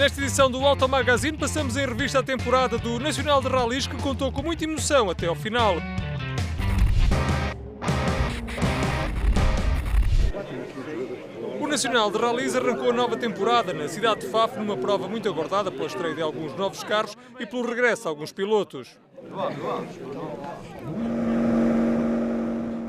Nesta edição do Auto Magazine passamos em revista a temporada do Nacional de Rallys, que contou com muita emoção até ao final. O Nacional de Rallys arrancou a nova temporada na cidade de Faf, numa prova muito aguardada pela estreia de alguns novos carros e pelo regresso de alguns pilotos.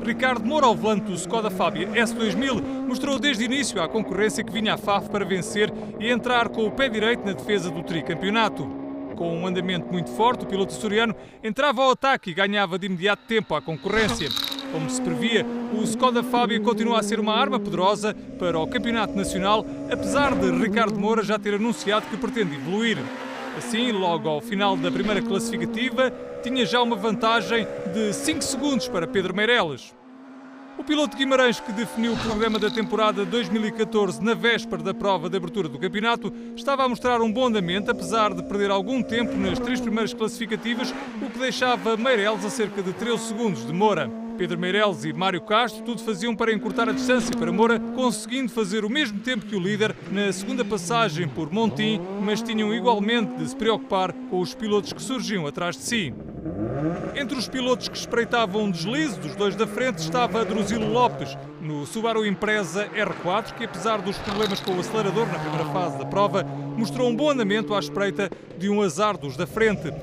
Ricardo Moura, ao volante do Skoda Fabia S2000, mostrou desde o início à concorrência que vinha à Faf para vencer e entrar com o pé direito na defesa do tricampeonato. Com um andamento muito forte, o piloto açoriano entrava ao ataque e ganhava de imediato tempo à concorrência. Como se previa, o Skoda Fabia continua a ser uma arma poderosa para o campeonato nacional, apesar de Ricardo Moura já ter anunciado que pretende evoluir. Assim, logo ao final da primeira classificativa, tinha já uma vantagem de 5 segundos para Pedro Meireles. O piloto de Guimarães, que definiu o programa da temporada 2014 na véspera da prova de abertura do campeonato, estava a mostrar um bom andamento, apesar de perder algum tempo nas 3 primeiras classificativas, o que deixava Meireles a cerca de 13 segundos de Moura. Pedro Meireles e Mário Castro tudo faziam para encurtar a distância para Moura, conseguindo fazer o mesmo tempo que o líder na segunda passagem por Montim, mas tinham igualmente de se preocupar com os pilotos que surgiam atrás de si. Entre os pilotos que espreitavam um deslize dos dois da frente estava Druzilo Lopes, no Subaru Impreza R4, que apesar dos problemas com o acelerador na primeira fase da prova, mostrou um bom andamento à espreita de um azar dos da frente.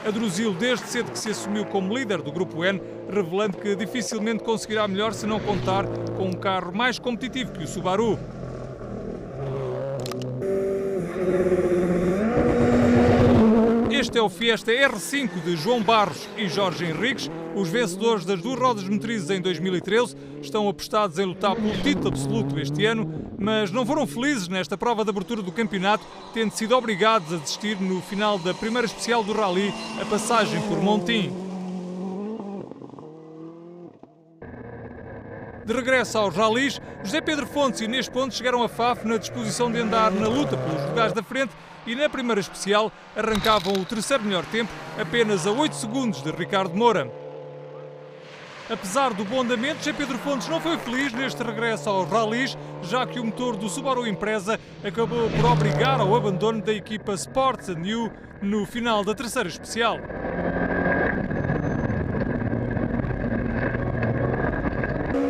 A Druzilo, desde cedo que se assumiu como líder do Grupo N, revelando que dificilmente conseguirá melhor se não contar com um carro mais competitivo que o Subaru. Este é o Fiesta R5 de João Barros e Jorge Henriques. Os vencedores das 2 rodas motrizes em 2013 estão apostados em lutar pelo título absoluto este ano, mas não foram felizes nesta prova de abertura do campeonato, tendo sido obrigados a desistir no final da primeira especial do Rally, a passagem por Montim. De regresso aos rallies, José Pedro Fontes e Inês Pontes chegaram a Faf na disposição de andar na luta pelos lugares da frente e na primeira especial arrancavam o terceiro melhor tempo, apenas a 8 segundos de Ricardo Moura. Apesar do bom andamento, José Pedro Fontes não foi feliz neste regresso aos rallies, já que o motor do Subaru Impreza acabou por obrigar ao abandono da equipa Sports & New no final da terceira especial.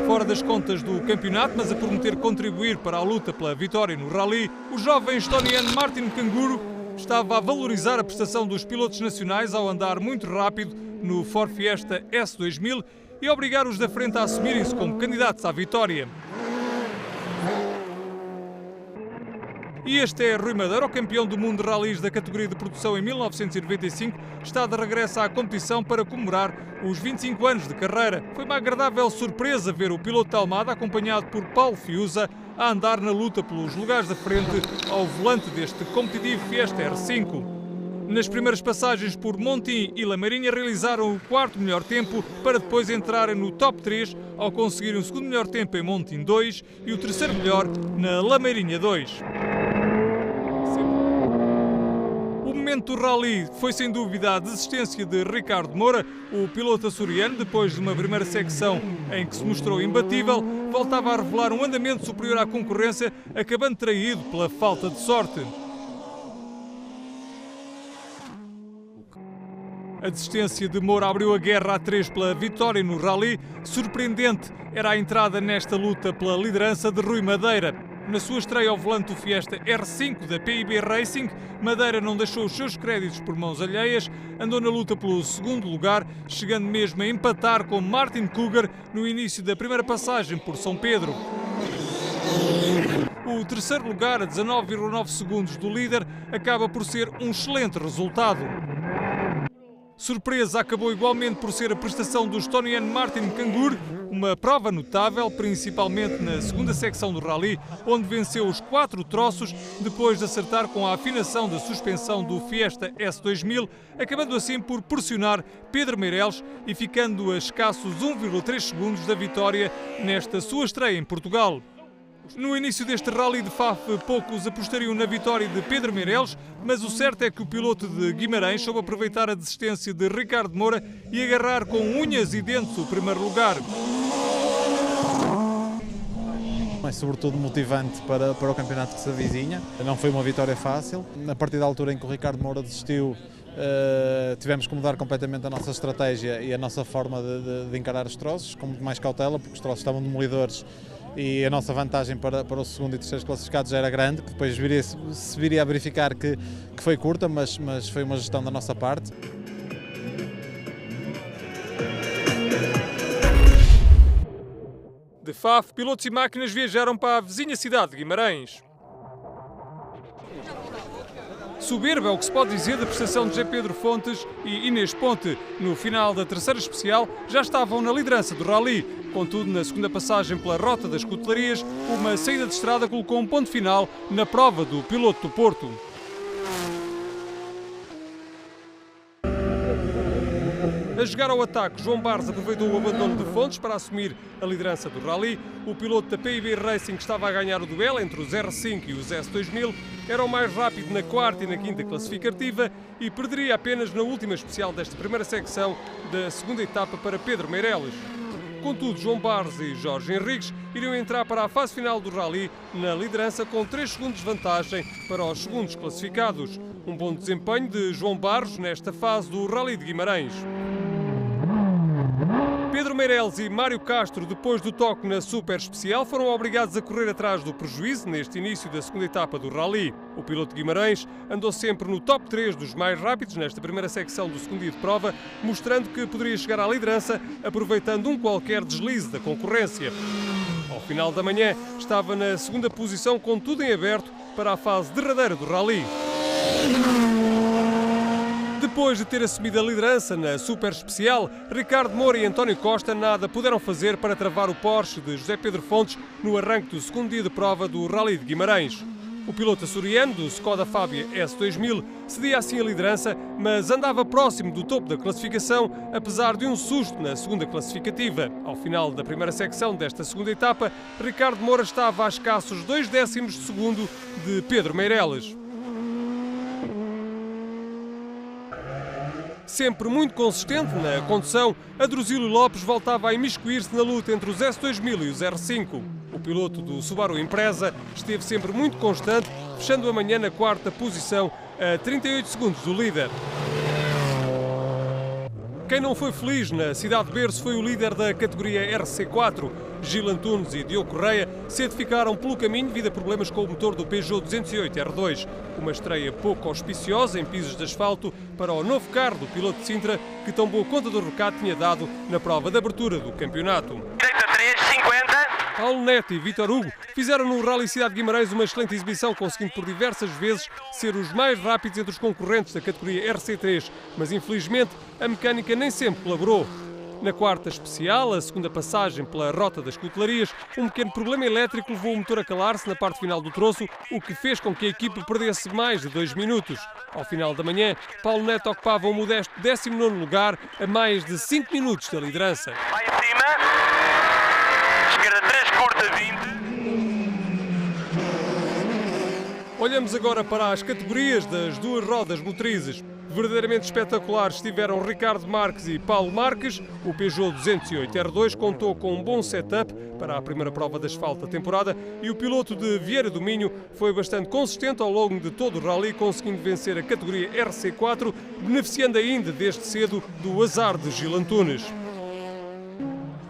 Fora das contas do campeonato, mas a prometer contribuir para a luta pela vitória no Rally, o jovem estoniano Martin Kanguru estava a valorizar a prestação dos pilotos nacionais ao andar muito rápido no Ford Fiesta S2000 e obrigar os da frente a assumirem-se como candidatos à vitória. E este é Rui Madeira, o campeão do mundo de rallies da categoria de produção em 1995, está de regresso à competição para comemorar os 25 anos de carreira. Foi uma agradável surpresa ver o piloto de Almada, acompanhado por Paulo Fiuza, a andar na luta pelos lugares da frente ao volante deste competitivo Fiesta R5. Nas primeiras passagens por Montim e Lameirinha realizaram o 4º melhor tempo para depois entrarem no top 3 ao conseguirem o 2º melhor tempo em Montim 2 e o 3º melhor na Lameirinha 2. O momento do Rally foi sem dúvida a desistência de Ricardo Moura, o piloto açoriano, depois de uma primeira secção em que se mostrou imbatível, voltava a revelar um andamento superior à concorrência, acabando traído pela falta de sorte. A desistência de Moura abriu a guerra a 3 pela vitória no Rally. Surpreendente era a entrada nesta luta pela liderança de Rui Madeira. Na sua estreia ao volante do Fiesta R5 da PIB Racing, Madeira não deixou os seus créditos por mãos alheias, andou na luta pelo 2º lugar, chegando mesmo a empatar com Martin Cougar no início da primeira passagem por São Pedro. O 3º lugar, a 19,9 segundos do líder, acaba por ser um excelente resultado. Surpresa acabou igualmente por ser a prestação do estoniano Martin Kanguru, uma prova notável, principalmente na segunda secção do Rally, onde venceu os 4 troços depois de acertar com a afinação da suspensão do Fiesta S2000, acabando assim por pressionar Pedro Meireles e ficando a escassos 1,3 segundos da vitória nesta sua estreia em Portugal. No início deste Rally de Faf, poucos apostariam na vitória de Pedro Meireles, mas o certo é que o piloto de Guimarães soube aproveitar a desistência de Ricardo Moura e agarrar com unhas e dentes o primeiro lugar. mas sobretudo motivante para o campeonato que se avizinha. Não foi uma vitória fácil. A partir da altura em que o Ricardo Moura desistiu, tivemos que mudar completamente a nossa estratégia e a nossa forma de encarar os troços, com muito mais cautela, porque os troços estavam demolidores e a nossa vantagem para o segundo e terceiro classificados já era grande, que depois se viria a verificar que foi curta, mas foi uma gestão da nossa parte. De Faf, pilotos e máquinas viajaram para a vizinha cidade de Guimarães. Soberba é o que se pode dizer da prestação de José Pedro Fontes e Inês Ponte. No final da terceira especial já estavam na liderança do rally. Contudo, na segunda passagem pela Rota das Cutelarias, uma saída de estrada colocou um ponto final na prova do piloto do Porto. A jogar ao ataque, João Barros aproveitou o abandono de Fontes para assumir a liderança do rally. O piloto da PIB Racing, que estava a ganhar o duelo entre os R5 e os S2000, era o mais rápido na quarta e na quinta classificativa e perderia apenas na última especial desta primeira secção da segunda etapa para Pedro Meireles. Contudo, João Barros e Jorge Henriques iriam entrar para a fase final do rally na liderança com 3 segundos de vantagem para os segundos classificados. Um bom desempenho de João Barros nesta fase do Rally de Guimarães. Pedro Meireles e Mário Castro, depois do toque na super especial, foram obrigados a correr atrás do prejuízo neste início da segunda etapa do rally. O piloto de Guimarães andou sempre no top 3 dos mais rápidos nesta primeira secção do segundo dia de prova, mostrando que poderia chegar à liderança aproveitando um qualquer deslize da concorrência. Ao final da manhã, estava na segunda posição com tudo em aberto para a fase derradeira do rally. Depois de ter assumido a liderança na super especial, Ricardo Moura e António Costa nada puderam fazer para travar o Porsche de José Pedro Fontes no arranque do segundo dia de prova do Rally de Guimarães. O piloto açoriano do Skoda Fabia S2000 cedia assim a liderança, mas andava próximo do topo da classificação, apesar de um susto na segunda classificativa. Ao final da primeira secção desta segunda etapa, Ricardo Moura estava a escassos 2 décimos de segundo de Pedro Meireles. Sempre muito consistente na condução, Adruzílio Lopes voltava a imiscuir-se na luta entre os S2000 e os R5. O piloto do Subaru Impreza esteve sempre muito constante, fechando a manhã na quarta posição, a 38 segundos do líder. Quem não foi feliz na cidade de berço foi o líder da categoria RC4. Gil Antunes e Diogo Correia cedo ficaram pelo caminho devido a problemas com o motor do Peugeot 208 R2. Uma estreia pouco auspiciosa em pisos de asfalto para o novo carro do piloto de Sintra, que tão boa conta do recado tinha dado na prova de abertura do campeonato. Paulo Neto e Vítor Hugo fizeram no Rally Cidade de Guimarães uma excelente exibição, conseguindo por diversas vezes ser os mais rápidos entre os concorrentes da categoria RC3, mas infelizmente a mecânica nem sempre colaborou. Na quarta especial, a segunda passagem pela Rota das Cutelarias, um pequeno problema elétrico levou o motor a calar-se na parte final do troço, o que fez com que a equipe perdesse mais de 2 minutos. Ao final da manhã, Paulo Neto ocupava um modesto 19º lugar, a mais de 5 minutos da liderança. Vai em cima, esquerda 3, curta 20. Olhamos agora para as categorias das duas rodas motrizes. Verdadeiramente espetaculares estiveram Ricardo Marques e Paulo Marques. O Peugeot 208 R2 contou com um bom setup para a primeira prova de asfalto da temporada e o piloto de Vieira do Minho foi bastante consistente ao longo de todo o rally, conseguindo vencer a categoria RC4, beneficiando ainda desde cedo do azar de Gil Antunes.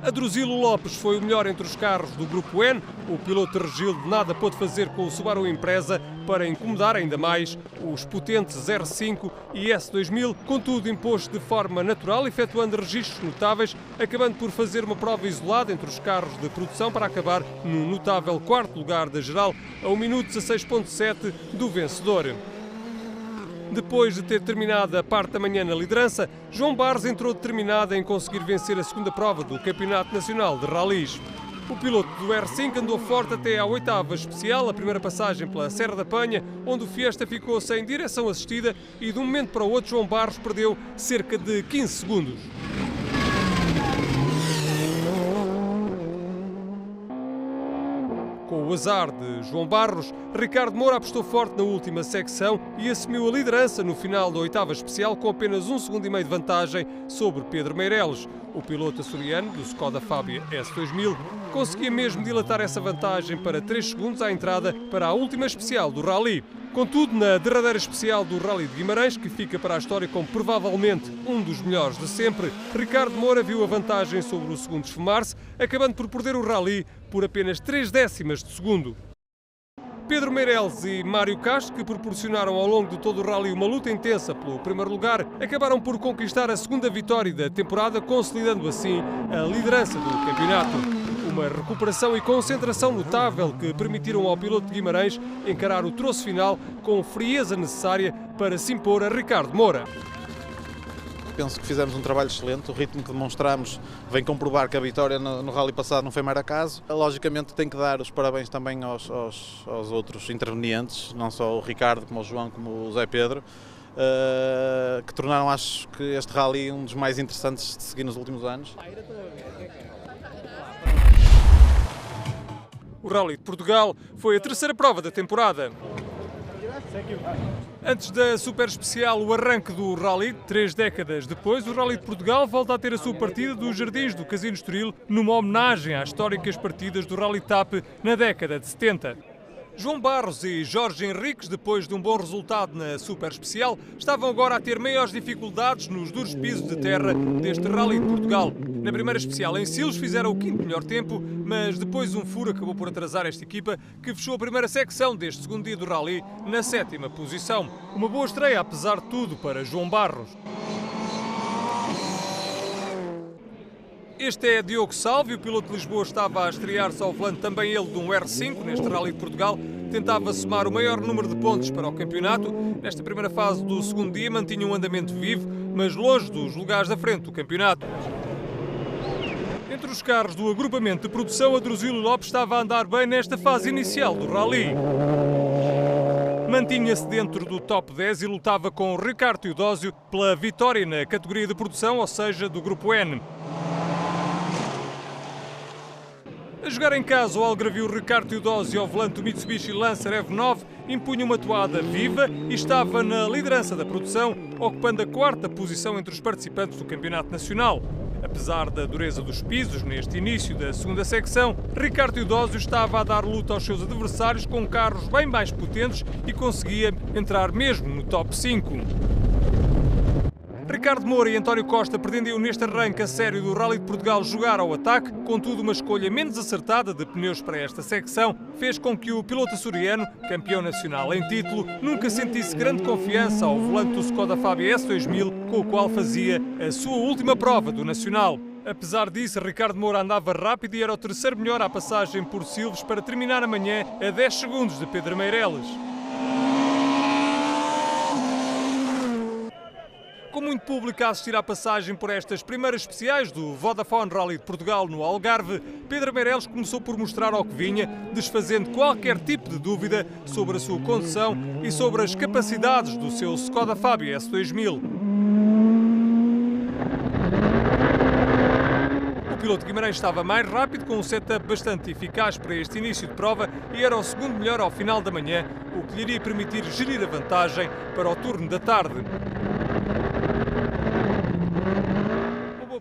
Adruzílio Lopes foi o melhor entre os carros do Grupo N. O piloto de Regilde nada pôde fazer com o Subaru Impreza para incomodar ainda mais os potentes R5 e S2000, contudo impôs-se de forma natural, efetuando registros notáveis, acabando por fazer uma prova isolada entre os carros de produção para acabar no notável quarto lugar da geral, a 1 minuto 16.7 do vencedor. Depois de ter terminado a parte da manhã na liderança, João Barros entrou determinado em conseguir vencer a segunda prova do Campeonato Nacional de Rallys. O piloto do R5 andou forte até à 8ª especial, a primeira passagem pela Serra da Penha, onde o Fiesta ficou sem direção assistida e de um momento para o outro João Barros perdeu cerca de 15 segundos. Com o o azar de João Barros, Ricardo Moura apostou forte na última secção e assumiu a liderança no final da oitava especial com apenas 1,5 segundos de vantagem sobre Pedro Meireles. O piloto açoriano do Skoda Fabia S2000 conseguia mesmo dilatar essa vantagem para 3 segundos à entrada para a última especial do Rally. Contudo, na derradeira especial do Rally de Guimarães, que fica para a história como provavelmente um dos melhores de sempre, Ricardo Moura viu a vantagem sobre o segundo esfumar-se, acabando por perder o Rally por apenas 3 décimas de segundo. Pedro Meireles e Mário Castro, que proporcionaram ao longo de todo o Rally uma luta intensa pelo primeiro lugar, acabaram por conquistar a segunda vitória da temporada, consolidando assim a liderança do campeonato. Uma recuperação e concentração notável que permitiram ao piloto de Guimarães encarar o troço final com a frieza necessária para se impor a Ricardo Moura. Penso que fizemos um trabalho excelente, o ritmo que demonstramos vem comprovar que a vitória no rally passado não foi mero acaso. Logicamente tenho que dar os parabéns também aos outros intervenientes, não só o Ricardo, como o João, como o Zé Pedro, que tornaram, acho que, este rally um dos mais interessantes de seguir nos últimos anos. O Rally de Portugal foi a terceira prova da temporada. Antes da super especial, o arranque do Rally, 3 décadas depois, o Rally de Portugal volta a ter a sua partida dos Jardins do Casino Estoril, numa homenagem às históricas partidas do Rally TAP na década de 70. João Barros e Jorge Henriques, depois de um bom resultado na super especial, estavam agora a ter maiores dificuldades nos duros pisos de terra deste Rally de Portugal. Na primeira especial em Silos fizeram o 5º melhor tempo, mas depois um furo acabou por atrasar esta equipa, que fechou a primeira secção deste segundo dia do Rally na 7ª posição. Uma boa estreia, apesar de tudo, para João Barros. Este é Diogo Salvi, o piloto de Lisboa estava a estrear-se ao volante também ele de um R5 neste Rally de Portugal. Tentava somar o maior número de pontos para o campeonato. Nesta primeira fase do segundo dia mantinha um andamento vivo, mas longe dos lugares da frente do campeonato. Entre os carros do agrupamento de produção, a Drusílio Lopes estava a andar bem nesta fase inicial do Rally. Mantinha-se dentro do top 10 e lutava com Ricardo Teodósio pela vitória na categoria de produção, ou seja, do Grupo N. A jogar em casa, o algarvio Ricardo Teodósio ao volante do Mitsubishi Lancer EV9 impunha uma toada viva e estava na liderança da produção, ocupando a 4ª posição entre os participantes do Campeonato Nacional. Apesar da dureza dos pisos neste início da segunda secção, Ricardo Teodósio estava a dar luta aos seus adversários com carros bem mais potentes e conseguia entrar mesmo no top 5. Ricardo Moura e António Costa pretendiam neste arranque a sério do Rally de Portugal jogar ao ataque, contudo uma escolha menos acertada de pneus para esta secção fez com que o piloto açoriano, campeão nacional em título, nunca sentisse grande confiança ao volante do Skoda Fabia S2000, com o qual fazia a sua última prova do Nacional. Apesar disso, Ricardo Moura andava rápido e era o terceiro melhor à passagem por Silves para terminar amanhã a 10 segundos de Pedro Meireles. Com muito público a assistir à passagem por estas primeiras especiais do Vodafone Rally de Portugal no Algarve, Pedro Meireles começou por mostrar ao que vinha, desfazendo qualquer tipo de dúvida sobre a sua condução e sobre as capacidades do seu Skoda Fabia S2000. O piloto de Guimarães estava mais rápido, com um setup bastante eficaz para este início de prova e era o segundo melhor ao final da manhã, o que lhe iria permitir gerir a vantagem para o turno da tarde.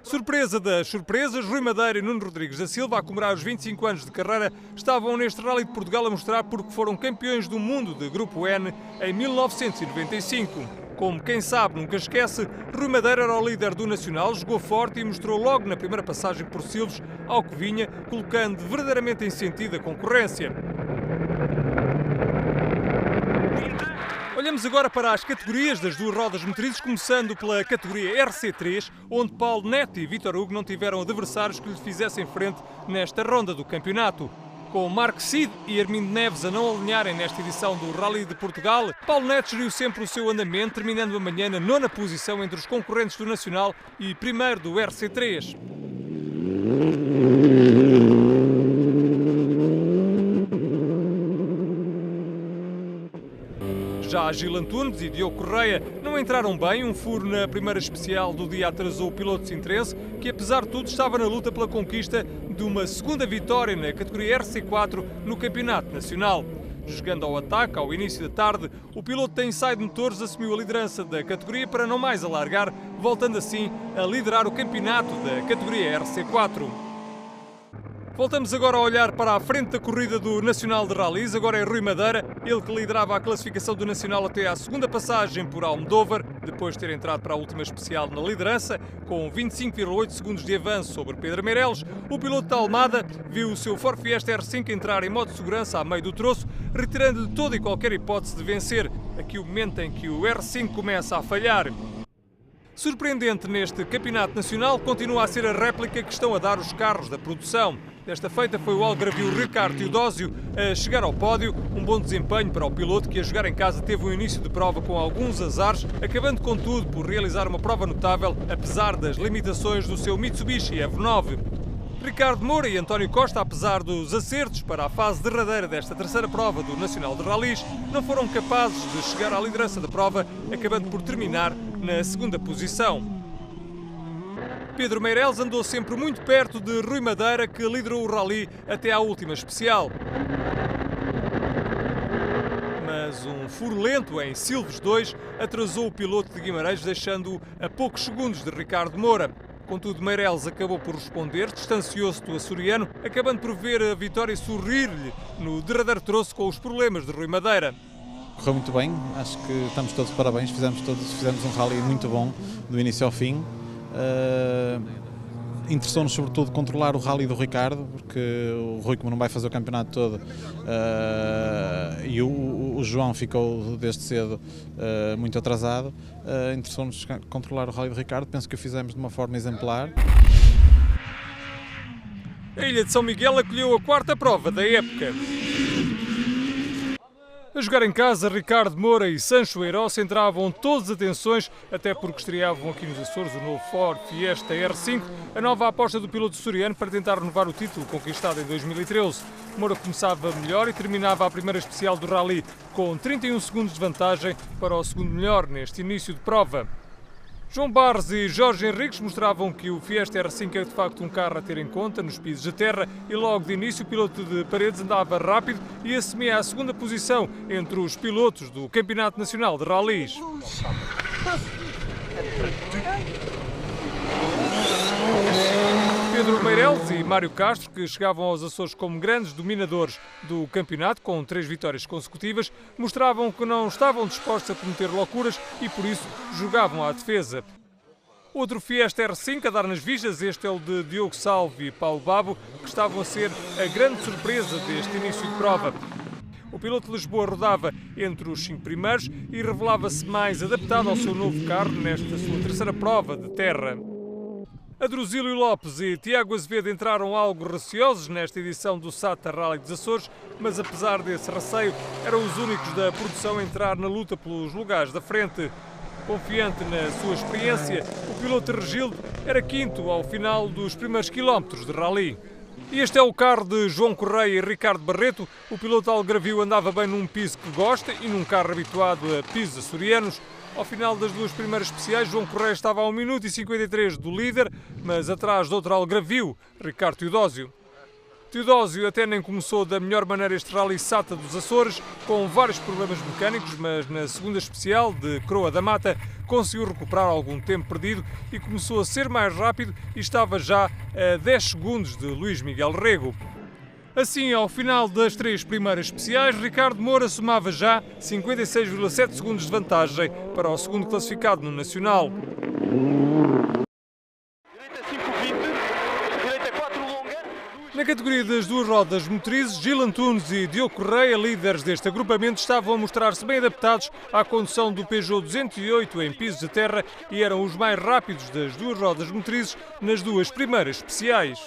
Surpresa das surpresas, Rui Madeira e Nuno Rodrigues da Silva, a comemorar os 25 anos de carreira, estavam neste Rally de Portugal a mostrar porque foram campeões do mundo de Grupo N em 1995. Como quem sabe nunca esquece, Rui Madeira era o líder do Nacional, jogou forte e mostrou logo na primeira passagem por Silves ao que vinha, colocando verdadeiramente em sentido a concorrência. Olhamos agora para as categorias das duas rodas motrizes, começando pela categoria RC3, onde Paulo Neto e Vítor Hugo não tiveram adversários que lhe fizessem frente nesta ronda do campeonato. Com Marco Cid e Armindo Neves a não alinharem nesta edição do Rally de Portugal, Paulo Neto geriu sempre o seu andamento, terminando amanhã na 9ª posição entre os concorrentes do Nacional e primeiro do RC3. Já Gil Antunes e Diogo Correia não entraram bem. Um furo na primeira especial do dia atrasou o piloto sintrense, que apesar de tudo estava na luta pela conquista de uma segunda vitória na categoria RC4 no Campeonato Nacional. Jogando ao ataque ao início da tarde, o piloto da Inside Motores assumiu a liderança da categoria para não mais alargar, voltando assim a liderar o campeonato da categoria RC4. Voltamos agora a olhar para a frente da corrida do Nacional de Rallys. Agora é Rui Madeira, ele que liderava a classificação do Nacional até à segunda passagem por Almodóvar, depois de ter entrado para a última especial na liderança, com 25,8 segundos de avanço sobre Pedro Meireles. O piloto da Almada viu o seu Ford Fiesta R5 entrar em modo de segurança a meio do troço, retirando-lhe toda e qualquer hipótese de vencer. Aqui o momento em que o R5 começa a falhar. Surpreendente neste campeonato nacional continua a ser a réplica que estão a dar os carros da produção. Desta feita foi o algarvio Ricardo Teodósio a chegar ao pódio, um bom desempenho para o piloto que a jogar em casa teve um início de prova com alguns azares, acabando contudo por realizar uma prova notável, apesar das limitações do seu Mitsubishi Evo 9. Ricardo Moura e António Costa, apesar dos acertos para a fase derradeira desta terceira prova do Nacional de Rallys, não foram capazes de chegar à liderança da prova, acabando por terminar na segunda posição. Pedro Meireles andou sempre muito perto de Rui Madeira, que liderou o rally até à última especial. Mas um furo lento em Silves 2 atrasou o piloto de Guimarães, deixando-o a poucos segundos de Ricardo Moura. Contudo, Meireles acabou por responder, distanciou-se do açoriano, acabando por ver a vitória sorrir-lhe no derradeiro troço com os problemas de Rui Madeira. Correu muito bem, acho que estamos todos de parabéns, fizemos um rally muito bom do início ao fim. Interessou-nos sobretudo controlar o rally do Ricardo, porque o Rui, como não vai fazer o campeonato todo, e o João ficou desde cedo muito atrasado, interessou-nos controlar o rally do Ricardo. Penso que o fizemos de uma forma exemplar. A Ilha de São Miguel acolheu a quarta prova da época. A jogar em casa, Ricardo Moura e Sancho Eiroz centravam todas as atenções, até porque estreavam aqui nos Açores o novo Ford Fiesta R5, a nova aposta do piloto açoriano para tentar renovar o título conquistado em 2013. Moura começava melhor e terminava a primeira especial do rally com 31 segundos de vantagem para o segundo melhor neste início de prova. João Barros e Jorge Henriques mostravam que o Fiesta R5 é de facto um carro a ter em conta nos pisos de terra e logo de início o piloto de Paredes andava rápido e assumia a segunda posição entre os pilotos do Campeonato Nacional de Rallys. Pedro Meireles e Mário Castro, que chegavam aos Açores como grandes dominadores do campeonato, com 3 vitórias consecutivas, mostravam que não estavam dispostos a cometer loucuras e, por isso, jogavam à defesa. Outro Fiesta R5 a dar nas vistas, este é o de Diogo Salvo e Paulo Babo, que estavam a ser a grande surpresa deste início de prova. O piloto de Lisboa rodava entre os 5 primeiros e revelava-se mais adaptado ao seu novo carro nesta sua terceira prova de terra. Adruzílio Lopes e Tiago Azevedo entraram algo receosos nesta edição do SATA Rally dos Açores, mas apesar desse receio, eram os únicos da produção a entrar na luta pelos lugares da frente. Confiante na sua experiência, o piloto Regildo era quinto ao final dos primeiros quilómetros de rally. E este é o carro de João Correia e Ricardo Barreto. O piloto algarvio andava bem num piso que gosta e num carro habituado a pisos açorianos. Ao final das 2 primeiras especiais, João Correia estava a 1 minuto e 53 do líder, mas atrás de outro algarvio, Ricardo Teodósio. Teodósio até nem começou da melhor maneira este rally SATA dos Açores, com vários problemas mecânicos, mas na segunda especial, de Croa da Mata, conseguiu recuperar algum tempo perdido e começou a ser mais rápido e estava já a 10 segundos de Luís Miguel Rego. Assim, ao final das 3 primeiras especiais, Ricardo Moura somava já 56,7 segundos de vantagem para o segundo classificado no Nacional. Na categoria das 2 rodas motrizes, Gil Antunes e Diogo Correia, líderes deste agrupamento, estavam a mostrar-se bem adaptados à condução do Peugeot 208 em pisos de terra e eram os mais rápidos das 2 rodas motrizes nas 2 primeiras especiais.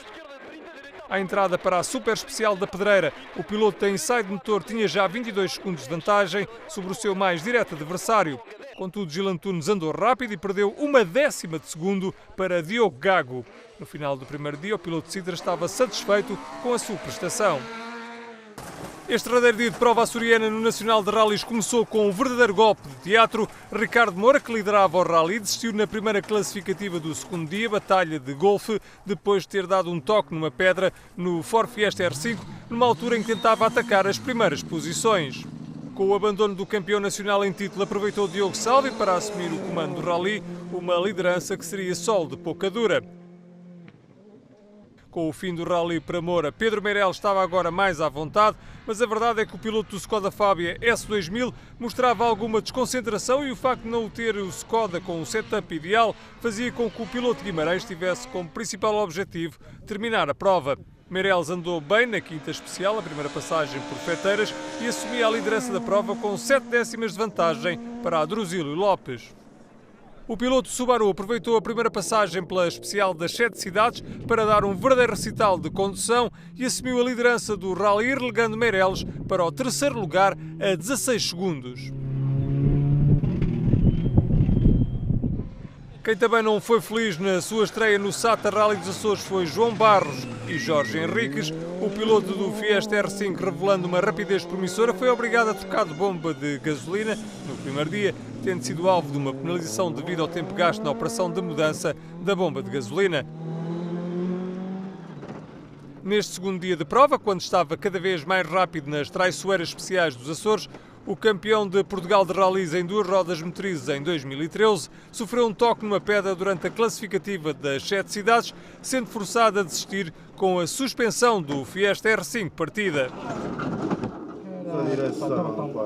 À entrada para a super especial da Pedreira, o piloto da Inside Motor tinha já 22 segundos de vantagem sobre o seu mais direto adversário. Contudo, Gil Antunes andou rápido e perdeu 1/10 de segundo para Diogo Gago. No final do primeiro dia, o piloto de Sintra estava satisfeito com a sua prestação. Este derradeiro dia de prova açoriana no Nacional de Rallys começou com um verdadeiro golpe de teatro. Ricardo Moura, que liderava o rally, desistiu na primeira classificativa do segundo dia, batalha de golfe, depois de ter dado um toque numa pedra no Ford Fiesta R5, numa altura em que tentava atacar as primeiras posições. Com o abandono do campeão nacional em título, aproveitou Diogo Salvi para assumir o comando do rally, uma liderança que seria só de pouca dura. Com o fim do rally para Moura, Pedro Meireles estava agora mais à vontade, mas a verdade é que o piloto do Skoda Fabia S2000 mostrava alguma desconcentração e o facto de não ter o Skoda com o setup ideal fazia com que o piloto de Guimarães tivesse como principal objetivo terminar a prova. Meireles andou bem na quinta especial, a primeira passagem por Feteiras, e assumia a liderança da prova com 7 décimas de vantagem para Adruzílio Lopes. O piloto Subaru aproveitou a primeira passagem pela especial das 7 cidades para dar um verdadeiro recital de condução e assumiu a liderança do rally, relegando Meireles para o terceiro lugar a 16 segundos. Quem também não foi feliz na sua estreia no SATA Rally dos Açores foi João Barros e Jorge Henriques. O piloto do Fiesta R5, revelando uma rapidez promissora, foi obrigado a trocar de bomba de gasolina no primeiro dia, tendo sido alvo de uma penalização devido ao tempo gasto na operação de mudança da bomba de gasolina. Neste segundo dia de prova, quando estava cada vez mais rápido nas traiçoeiras especiais dos Açores, o campeão de Portugal de rallies em 2 rodas motrizes em 2013 sofreu um toque numa pedra durante a classificativa das 7 cidades, sendo forçado a desistir com a suspensão do Fiesta R5 partida. Na direção,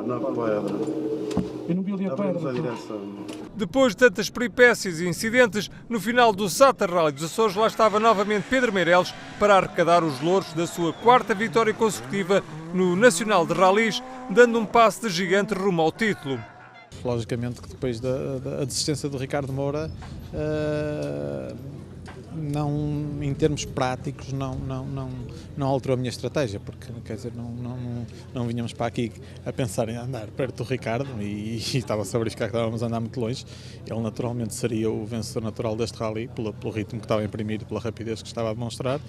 na pedra. Eu não vi ali a pedra. Depois de tantas peripécias e incidentes, no final do SATA Rally dos Açores lá estava novamente Pedro Meireles para arrecadar os louros da sua 4ª vitória consecutiva no Nacional de Rallys, dando um passo de gigante rumo ao título. Logicamente que depois da desistência do Ricardo Moura, não, em termos práticos, não alterou a minha estratégia, porque quer dizer, não vinhamos para aqui a pensar em andar perto do Ricardo e estava-se a verificar que estávamos a andar muito longe. Ele naturalmente seria o vencedor natural deste rally, pelo ritmo que estava a imprimir e pela rapidez que estava a demonstrar.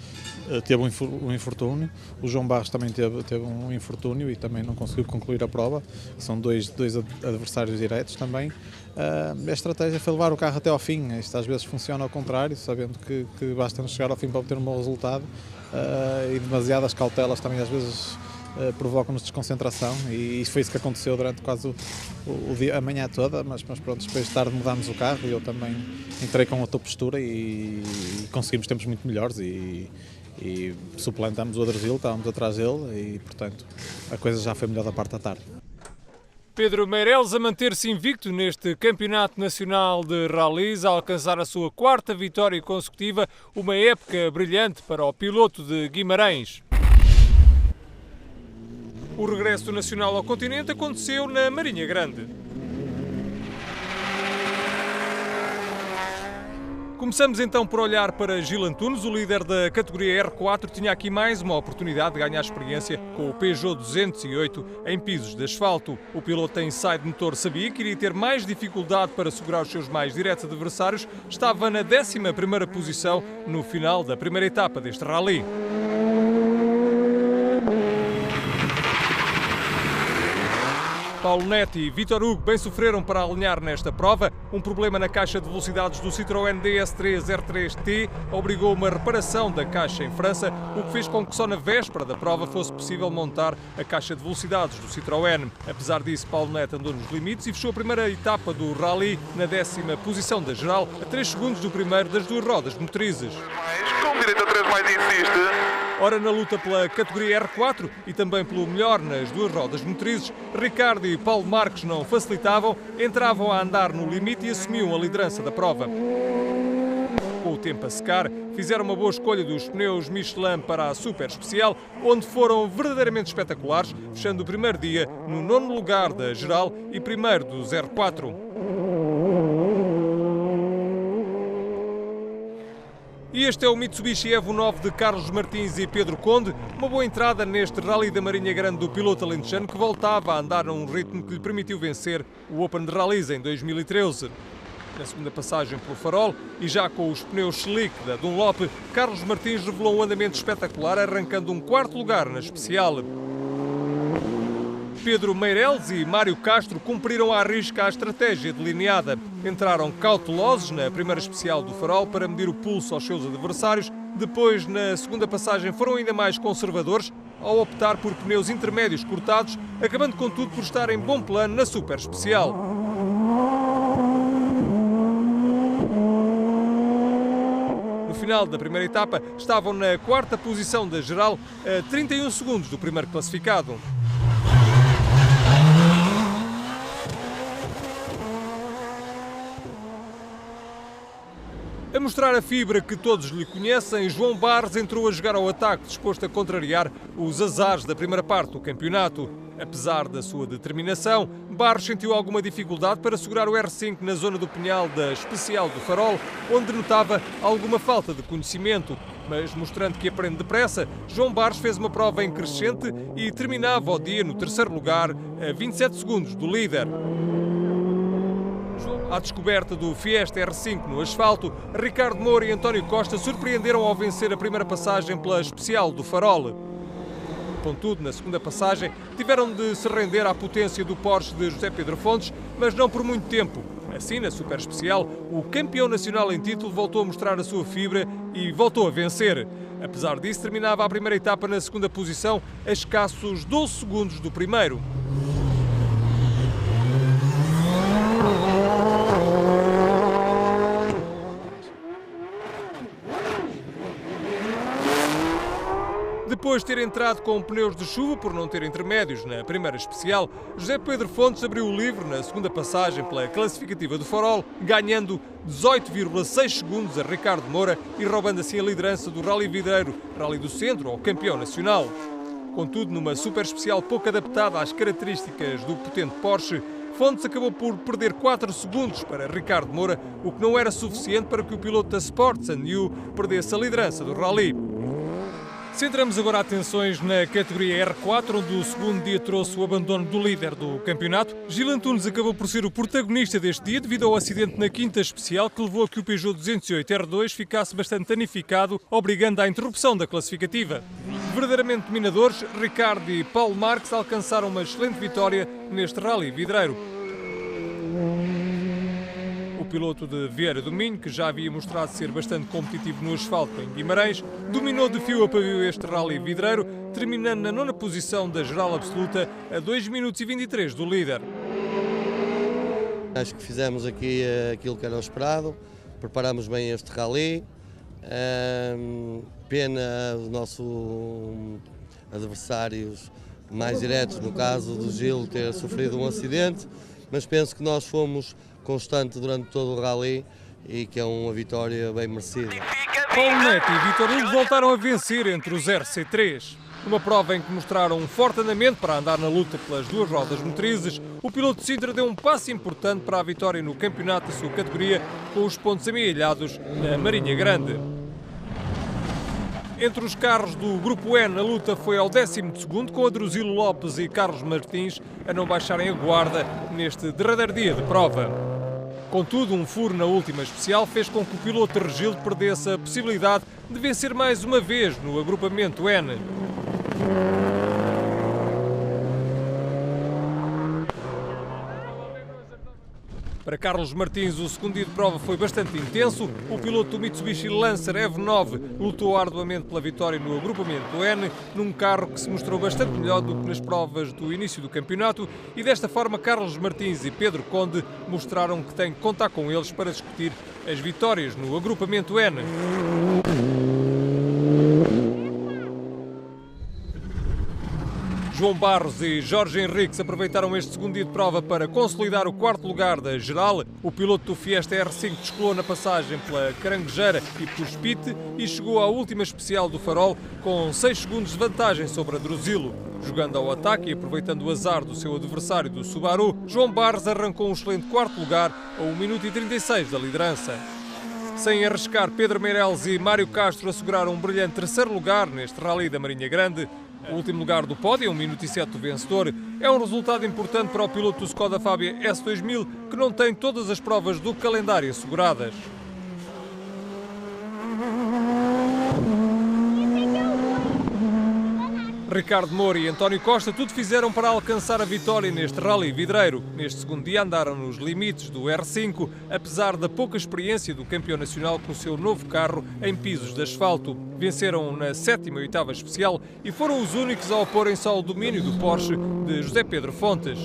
Teve um infortúnio, o João Barros também teve um infortúnio e também não conseguiu concluir a prova. São dois adversários diretos também. A estratégia foi levar o carro até ao fim. Isto às vezes funciona ao contrário, sabendo que basta-nos chegar ao fim para obter um bom resultado, e demasiadas cautelas também às vezes provocam-nos desconcentração, e foi isso que aconteceu durante quase a manhã toda, mas pronto, depois de tarde mudámos o carro e eu também entrei com outra postura e conseguimos tempos muito melhores e suplantamos o Adruzílio, estávamos atrás dele e portanto a coisa já foi melhor da parte da tarde. Pedro Meireles a manter-se invicto neste Campeonato Nacional de Rallys, a alcançar a sua 4ª vitória consecutiva, uma época brilhante para o piloto de Guimarães. O regresso nacional ao continente aconteceu na Marinha Grande. Começamos então por olhar para Gil Antunes, o líder da categoria R4, tinha aqui mais uma oportunidade de ganhar experiência com o Peugeot 208 em pisos de asfalto. O piloto em side motor sabia que iria ter mais dificuldade para segurar os seus mais diretos adversários, estava na 11ª posição no final da primeira etapa deste rally. Paulo Neto e Vítor Hugo bem sofreram para alinhar nesta prova. Um problema na caixa de velocidades do Citroën DS3 R3T obrigou uma reparação da caixa em França, o que fez com que só na véspera da prova fosse possível montar a caixa de velocidades do Citroën. Apesar disso, Paulo Neto andou nos limites e fechou a primeira etapa do rally na 10ª posição da geral, a 3 segundos do primeiro das 2 rodas motrizes. Com direito a 3 mais insiste. Ora, na luta pela categoria R4 e também pelo melhor nas 2 rodas motrizes, Ricardo e Paulo Marques não facilitavam, entravam a andar no limite e assumiam a liderança da prova. Com o tempo a secar, fizeram uma boa escolha dos pneus Michelin para a Super Especial, onde foram verdadeiramente espetaculares, fechando o primeiro dia no 9º lugar da geral e primeiro dos R4. E este é o Mitsubishi Evo 9 de Carlos Martins e Pedro Conde, uma boa entrada neste Rally da Marinha Grande do piloto alentejano que voltava a andar a um ritmo que lhe permitiu vencer o Open de Rallys em 2013. Na segunda passagem pelo farol e já com os pneus slick da Dunlop, Carlos Martins revelou um andamento espetacular, arrancando um 4º lugar na especial. Pedro Meireles e Mário Castro cumpriram à risca a estratégia delineada. Entraram cautelosos na primeira especial do Farol para medir o pulso aos seus adversários. Depois, na segunda passagem, foram ainda mais conservadores ao optar por pneus intermédios cortados, acabando contudo por estar em bom plano na super especial. No final da primeira etapa, estavam na quarta posição da geral, a 31 segundos do primeiro classificado. A mostrar a fibra que todos lhe conhecem, João Barros entrou a jogar ao ataque, disposto a contrariar os azares da primeira parte do campeonato. Apesar da sua determinação, Barros sentiu alguma dificuldade para segurar o R5 na zona do Pinhal da especial do Farol, onde notava alguma falta de conhecimento. Mas mostrando que aprende depressa, João Barros fez uma prova em crescente e terminava o dia no terceiro lugar, a 27 segundos do líder. À descoberta do Fiesta R5 no asfalto, Ricardo Moura e António Costa surpreenderam ao vencer a primeira passagem pela especial do Farol. Contudo, na segunda passagem, tiveram de se render à potência do Porsche de José Pedro Fontes, mas não por muito tempo. Assim, na super especial, o campeão nacional em título voltou a mostrar a sua fibra e voltou a vencer. Apesar disso, terminava a primeira etapa na segunda posição, a escassos 12 segundos do primeiro. Depois de ter entrado com pneus de chuva por não ter intermédios na primeira especial, José Pedro Fontes abriu o livro na segunda passagem pela classificativa do Farol, ganhando 18,6 segundos a Ricardo Moura e roubando assim a liderança do Rally Vidreiro, Rally do Centro, ao campeão nacional. Contudo, numa super especial pouco adaptada às características do potente Porsche, Fontes acabou por perder 4 segundos para Ricardo Moura, o que não era suficiente para que o piloto da Sports & U perdesse a liderança do Rally. Centramos agora atenções na categoria R4, onde o segundo dia trouxe o abandono do líder do campeonato. Gil Antunes acabou por ser o protagonista deste dia devido ao acidente na quinta especial que levou a que o Peugeot 208 R2 ficasse bastante danificado, obrigando à interrupção da classificativa. Verdadeiramente dominadores, Ricardo e Paulo Marques alcançaram uma excelente vitória neste Rally Vidreiro. O piloto de Vieira do Minho, que já havia mostrado ser bastante competitivo no asfalto em Guimarães, dominou de fio a pavio este Rally Vidreiro, terminando na nona posição da geral absoluta, a 2 minutos e 23 do líder. Acho que fizemos aqui aquilo que era o esperado, preparamos bem este Rally. Pena os nossos adversários mais diretos, no caso do Gil, ter sofrido um acidente, mas penso que nós fomos constantes durante todo o Rally e que é uma vitória bem merecida. Paulo Neto e Vítor Hugo voltaram a vencer entre os RC3. Numa prova em que mostraram um forte andamento para andar na luta pelas duas rodas motrizes, o piloto de Sintra deu um passo importante para a vitória no campeonato da sua categoria, com os pontos amealhados na Marinha Grande. Entre os carros do Grupo N, a luta foi ao 12º, com Adruzilo Lopes e Carlos Martins a não baixarem a guarda neste derradeiro dia de prova. Contudo, um furo na última especial fez com que o piloto Regildo perdesse a possibilidade de vencer mais uma vez no agrupamento N. Para Carlos Martins, o segundo dia de prova foi bastante intenso. O piloto do Mitsubishi Lancer EV9 lutou arduamente pela vitória no agrupamento N, num carro que se mostrou bastante melhor do que nas provas do início do campeonato, e desta forma Carlos Martins e Pedro Conde mostraram que têm que contar com eles para discutir as vitórias no agrupamento N. João Barros e Jorge Henriques aproveitaram este segundo dia de prova para consolidar o quarto lugar da geral. O piloto do Fiesta R5 descolou na passagem pela Caranguejeira e Puspite e chegou à última especial do Farol com 6 segundos de vantagem sobre a Druzilo. Jogando ao ataque e aproveitando o azar do seu adversário do Subaru, João Barros arrancou um excelente quarto lugar a 1 minuto e 36 da liderança. Sem arriscar, Pedro Meireles e Mário Castro asseguraram um brilhante terceiro lugar neste Rally da Marinha Grande. O último lugar do pódio, 1 minuto e 7 do vencedor, é um resultado importante para o piloto do Skoda Fabia S2000, que não tem todas as provas do calendário asseguradas. Ricardo Moura e António Costa tudo fizeram para alcançar a vitória neste Rally Vidreiro. Neste segundo dia andaram nos limites do R5, apesar da pouca experiência do campeão nacional com o seu novo carro em pisos de asfalto. Venceram na 7ª e 8ª especial e foram os únicos a oporem-se ao domínio do Porsche de José Pedro Fontes.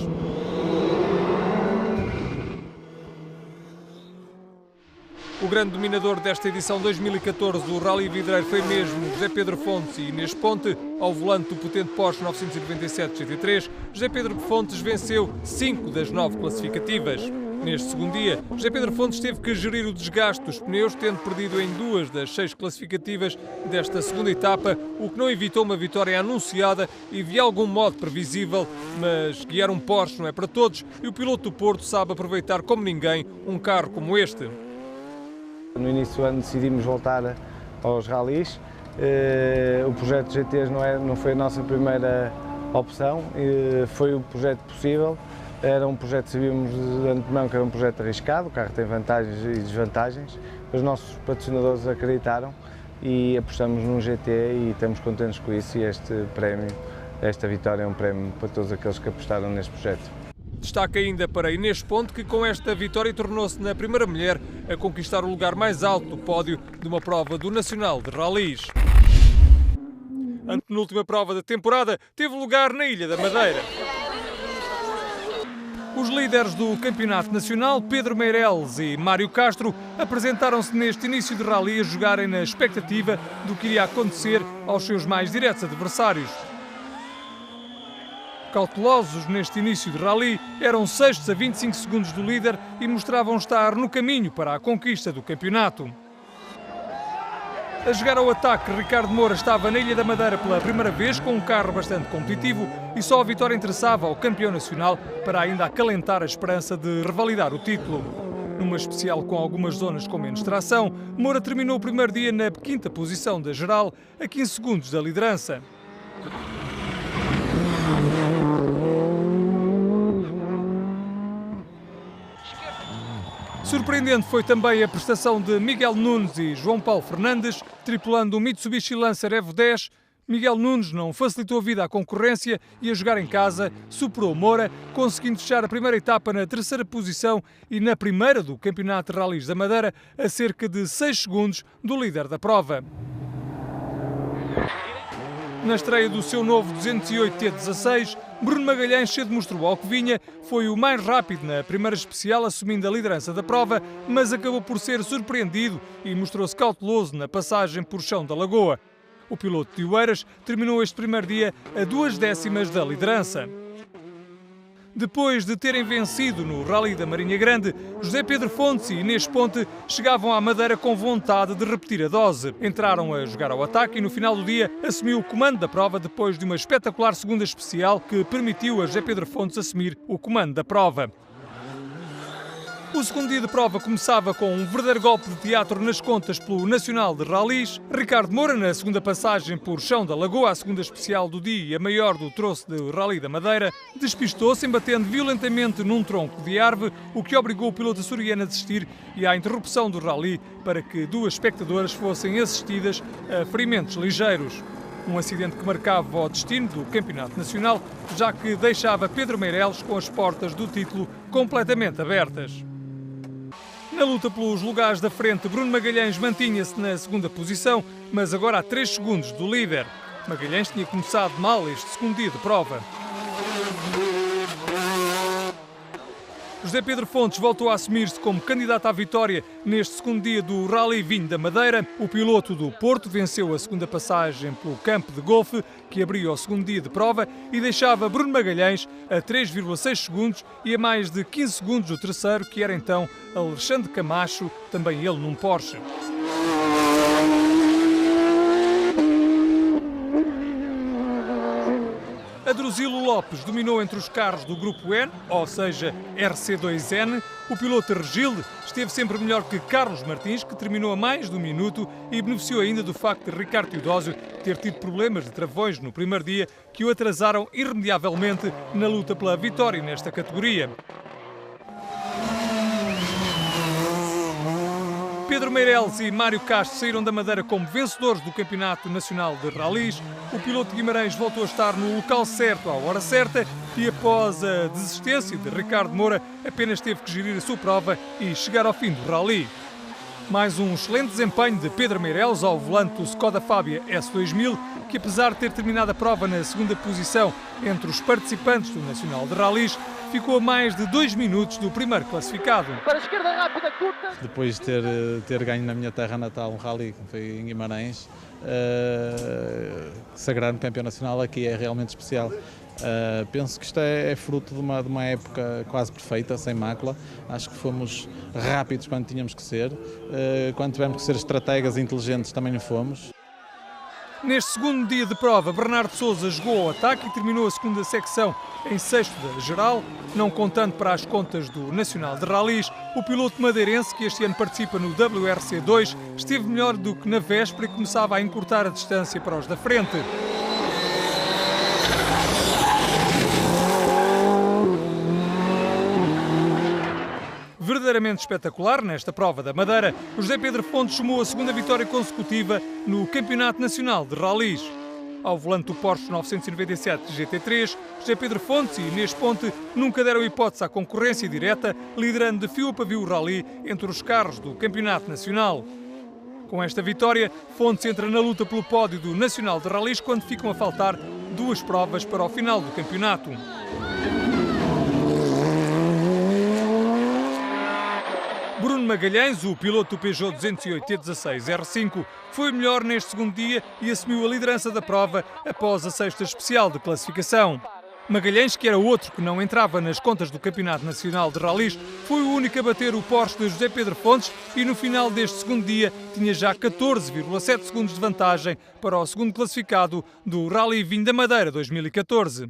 O grande dominador desta edição 2014 do Rally Vidreiro foi mesmo José Pedro Fontes e Inês Ponte. Ao volante do potente Porsche 997 GT3, José Pedro Fontes venceu 5 das 9 classificativas. Neste segundo dia, José Pedro Fontes teve que gerir o desgaste dos pneus, tendo perdido em 2 das 6 classificativas desta segunda etapa, o que não evitou uma vitória anunciada e de algum modo previsível, mas guiar um Porsche não é para todos e o piloto do Porto sabe aproveitar como ninguém um carro como este. No início do ano decidimos voltar aos rallies. O projeto GTs não foi a nossa primeira opção, foi o projeto possível. Era um projeto que sabíamos de antemão que era um projeto arriscado, o carro tem vantagens e desvantagens. Os nossos patrocinadores acreditaram e apostamos num GT e estamos contentes com isso, e esta vitória é um prémio para todos aqueles que apostaram neste projeto. Destaque ainda para Inês Ponte, que com esta vitória tornou-se na primeira mulher a conquistar o lugar mais alto do pódio de uma prova do Nacional de Rallys. A penúltima prova da temporada teve lugar na Ilha da Madeira. Os líderes do Campeonato Nacional, Pedro Meireles e Mário Castro, apresentaram-se neste início de rally a jogarem na expectativa do que iria acontecer aos seus mais diretos adversários. Cautelosos neste início de rally, eram sextos a 25 segundos do líder e mostravam estar no caminho para a conquista do campeonato. A jogar ao ataque, Ricardo Moura estava na Ilha da Madeira pela primeira vez com um carro bastante competitivo e só a vitória interessava ao campeão nacional para ainda acalentar a esperança de revalidar o título. Numa especial com algumas zonas com menos tração, Moura terminou o primeiro dia na 5ª posição da geral, a 15 segundos da liderança. Surpreendente foi também a prestação de Miguel Nunes e João Paulo Fernandes, tripulando o Mitsubishi Lancer Evo 10. Miguel Nunes não facilitou a vida à concorrência e, a jogar em casa, superou Moura, conseguindo fechar a primeira etapa na 3ª posição e na primeira do Campeonato de Rallys da Madeira, a cerca de 6 segundos do líder da prova. Na estreia do seu novo 208 T16, Bruno Magalhães cedo mostrou ao que vinha, foi o mais rápido na primeira especial, assumindo a liderança da prova, mas acabou por ser surpreendido e mostrou-se cauteloso na passagem por chão da Lagoa. O piloto de Oeiras terminou este primeiro dia a 2 décimas da liderança. Depois de terem vencido no Rally da Marinha Grande, José Pedro Fontes e Inês Ponte chegavam à Madeira com vontade de repetir a dose. Entraram a jogar ao ataque e no final do dia assumiu o comando da prova depois de uma espetacular segunda especial que permitiu a José Pedro Fontes assumir o comando da prova. O segundo dia de prova começava com um verdadeiro golpe de teatro nas contas pelo Nacional de Rallys. Ricardo Moura, na segunda passagem por chão da Lagoa, a segunda especial do dia e a maior do troço do Rally da Madeira, despistou-se, embatendo violentamente num tronco de árvore, o que obrigou o piloto açoriano a desistir e à interrupção do rally para que 2 espectadoras fossem assistidas a ferimentos ligeiros. Um acidente que marcava o destino do Campeonato Nacional, já que deixava Pedro Meireles com as portas do título completamente abertas. Na luta pelos lugares da frente, Bruno Magalhães mantinha-se na segunda posição, mas agora a 3 segundos do líder. Magalhães tinha começado mal este segundo dia de prova. José Pedro Fontes voltou a assumir-se como candidato à vitória neste segundo dia do Rally Vinho da Madeira. O piloto do Porto venceu a segunda passagem pelo campo de golfe, que abria o segundo dia de prova e deixava Bruno Magalhães a 3,6 segundos e a mais de 15 segundos do terceiro, que era então Alexandre Camacho, também ele num Porsche. Adruzilo Lopes dominou entre os carros do Grupo N, ou seja, RC2N. O piloto Regilde esteve sempre melhor que Carlos Martins, que terminou a mais de 1 minuto e beneficiou ainda do facto de Ricardo Teodósio ter tido problemas de travões no primeiro dia que o atrasaram irremediavelmente na luta pela vitória nesta categoria. Pedro Meireles e Mário Castro saíram da Madeira como vencedores do Campeonato Nacional de Rallys. O piloto de Guimarães voltou a estar no local certo à hora certa e, após a desistência de Ricardo Moura, apenas teve que gerir a sua prova e chegar ao fim do rally. Mais um excelente desempenho de Pedro Meireles ao volante do Skoda Fabia S2000, que apesar de ter terminado a prova na segunda posição entre os participantes do Nacional de Rallys, ficou a mais de 2 minutos do primeiro classificado. Para a esquerda rápida, curta. Depois de ter ganho na minha terra natal um rally que foi em Guimarães, sagrar-me campeão nacional aqui é realmente especial. Penso que isto é fruto de uma época quase perfeita, sem mácula. Acho que fomos rápidos quando tínhamos que ser. Quando tivemos que ser estrategas e inteligentes também o fomos. Neste segundo dia de prova, Bernardo Sousa jogou ao ataque e terminou a segunda secção em sexto da geral. Não contando para as contas do Nacional de Rallys, o piloto madeirense, que este ano participa no WRC2, esteve melhor do que na véspera e começava a encurtar a distância para os da frente. Verdadeiramente espetacular nesta prova da Madeira, o José Pedro Fontes somou a segunda vitória consecutiva no Campeonato Nacional de Rallys. Ao volante do Porsche 997 GT3, José Pedro Fontes e Inês Ponte nunca deram hipótese à concorrência direta, liderando de fio a pavio o rally entre os carros do Campeonato Nacional. Com esta vitória, Fontes entra na luta pelo pódio do Nacional de Rallys quando ficam a faltar 2 provas para o final do campeonato. Bruno Magalhães, o piloto do Peugeot 208 T16 R5, foi o melhor neste segundo dia e assumiu a liderança da prova após a sexta especial de classificação. Magalhães, que era outro que não entrava nas contas do Campeonato Nacional de Rallys, foi o único a bater o Porsche de José Pedro Fontes e no final deste segundo dia tinha já 14,7 segundos de vantagem para o segundo classificado do Rally Vinho da Madeira 2014.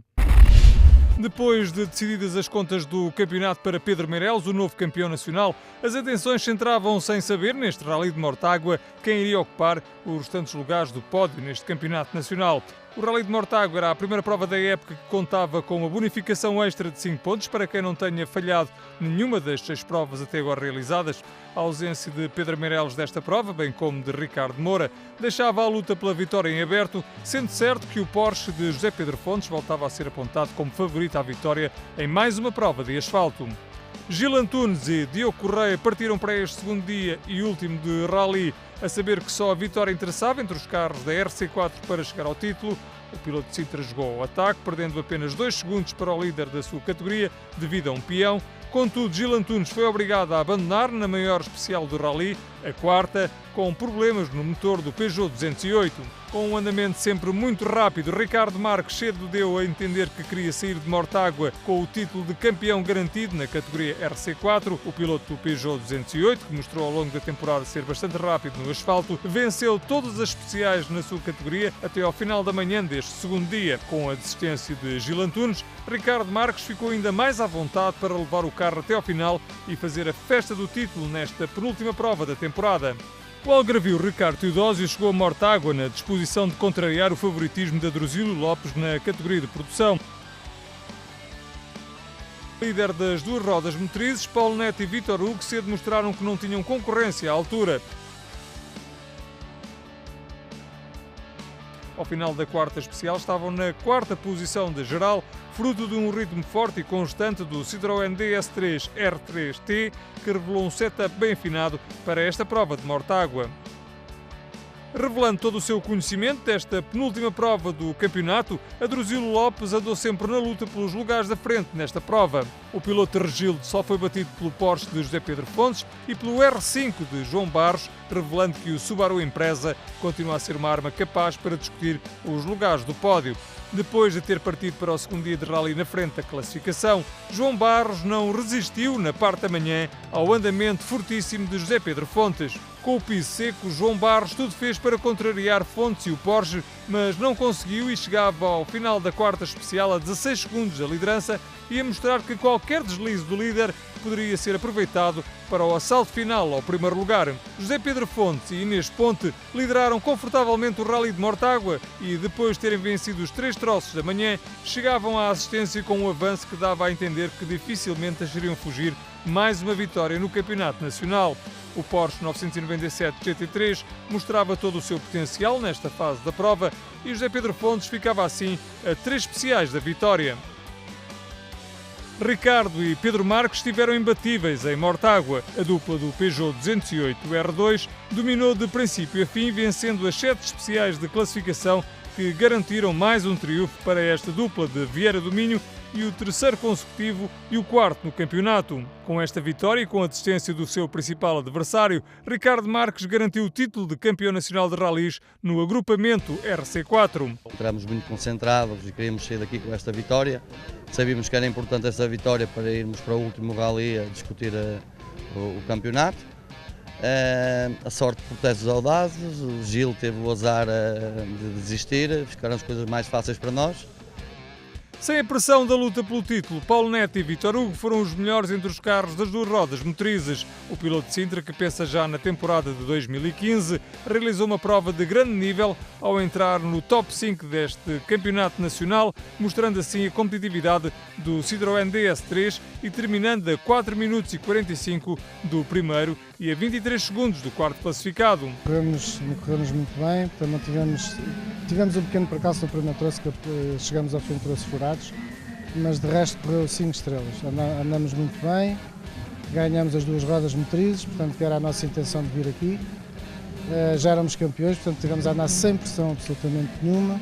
Depois de decididas as contas do campeonato para Pedro Meireles, o novo campeão nacional, as atenções centravam-se em saber, neste Rally de Mortágua, quem iria ocupar os restantes lugares do pódio neste campeonato nacional. O Rally de Mortágua era a primeira prova da época que contava com uma bonificação extra de 5 pontos para quem não tenha falhado nenhuma das 6 provas até agora realizadas. A ausência de Pedro Meireles desta prova, bem como de Ricardo Moura, deixava a luta pela vitória em aberto, sendo certo que o Porsche de José Pedro Fontes voltava a ser apontado como favorito à vitória em mais uma prova de asfalto. Gil Antunes e Diogo Correia partiram para este segundo dia e último de rally, a saber que só a vitória interessava entre os carros da RC4 para chegar ao título. O piloto de Sintra jogou ao ataque, perdendo apenas 2 segundos para o líder da sua categoria, devido a um peão. Contudo, Gil Antunes foi obrigado a abandonar na maior especial do rally, a quarta, com problemas no motor do Peugeot 208. Com um andamento sempre muito rápido, Ricardo Marques cedo deu a entender que queria sair de Mortágua com o título de campeão garantido na categoria RC4. O piloto do Peugeot 208, que mostrou ao longo da temporada ser bastante rápido no asfalto, venceu todas as especiais na sua categoria até ao final da manhã deste segundo dia. Com a desistência de Gil Antunes, Ricardo Marques ficou ainda mais à vontade para levar o carro até ao final e fazer a festa do título nesta penúltima prova da temporada. O algarvio Ricardo Teodósio chegou a Mortágua na disposição de contrariar o favoritismo de Adruzílio Lopes na categoria de produção. Líder das 2 rodas motrizes, Paulo Neto e Vítor Hugo cedo mostraram que não tinham concorrência à altura. Ao final da quarta especial estavam na 4ª posição da geral, fruto de um ritmo forte e constante do Citroën DS3 R3T, que revelou um setup bem afinado para esta prova de Mortágua. Revelando todo o seu conhecimento desta penúltima prova do campeonato, Adruzílio Lopes andou sempre na luta pelos lugares da frente nesta prova. O piloto de Regilde só foi batido pelo Porsche de José Pedro Fontes e pelo R5 de João Barros, revelando que o Subaru Impreza continua a ser uma arma capaz para discutir os lugares do pódio. Depois de ter partido para o segundo dia de rally na frente da classificação, João Barros não resistiu na parte da manhã ao andamento fortíssimo de José Pedro Fontes. Com o piso seco, João Barros tudo fez para contrariar Fontes e o Porsche, mas não conseguiu e chegava ao final da quarta especial a 16 segundos da liderança e a mostrar que qualquer deslize do líder poderia ser aproveitado para o assalto final ao primeiro lugar. José Pedro Fontes e Inês Ponte lideraram confortavelmente o Rally de Mortágua e, depois de terem vencido os 3 troços da manhã, chegavam à assistência com um avanço que dava a entender que dificilmente deixariam fugir mais uma vitória no Campeonato Nacional. O Porsche 997 GT3 mostrava todo o seu potencial nesta fase da prova e José Pedro Fontes ficava assim a 3 especiais da vitória. Ricardo e Pedro Marques estiveram imbatíveis em Mortágua. A dupla do Peugeot 208 R2 dominou de princípio a fim, vencendo as 7 especiais de classificação que garantiram mais um triunfo para esta dupla de Vieira do Minho e o 3º consecutivo e o 4º no campeonato. Com esta vitória e com a assistência do seu principal adversário, Ricardo Marques garantiu o título de campeão nacional de rallies no agrupamento RC4. Entramos muito concentrados e queríamos sair daqui com esta vitória. Sabíamos que era importante essa vitória para irmos para o último rally a discutir o campeonato. A sorte protege os audazes, o Gil teve o azar de desistir, ficaram as coisas mais fáceis para nós. Sem a pressão da luta pelo título, Paulo Neto e Vítor Hugo foram os melhores entre os carros das 2 rodas motrizes. O piloto de Sintra, que pensa já na temporada de 2015, realizou uma prova de grande nível ao entrar no top 5 deste campeonato nacional, mostrando assim a competitividade do Citroën DS3 e terminando a 4 minutos e 45 do primeiro e a 23 segundos do 4º classificado. Corremos muito bem, tivemos um pequeno percalço no primeiro troço, que chegamos ao fim do troço furados, mas de resto correu 5 estrelas. Andamos muito bem, ganhamos as 2 rodas motrizes, portanto que era a nossa intenção de vir aqui. Já éramos campeões, portanto tivemos a andar sem pressão absolutamente nenhuma,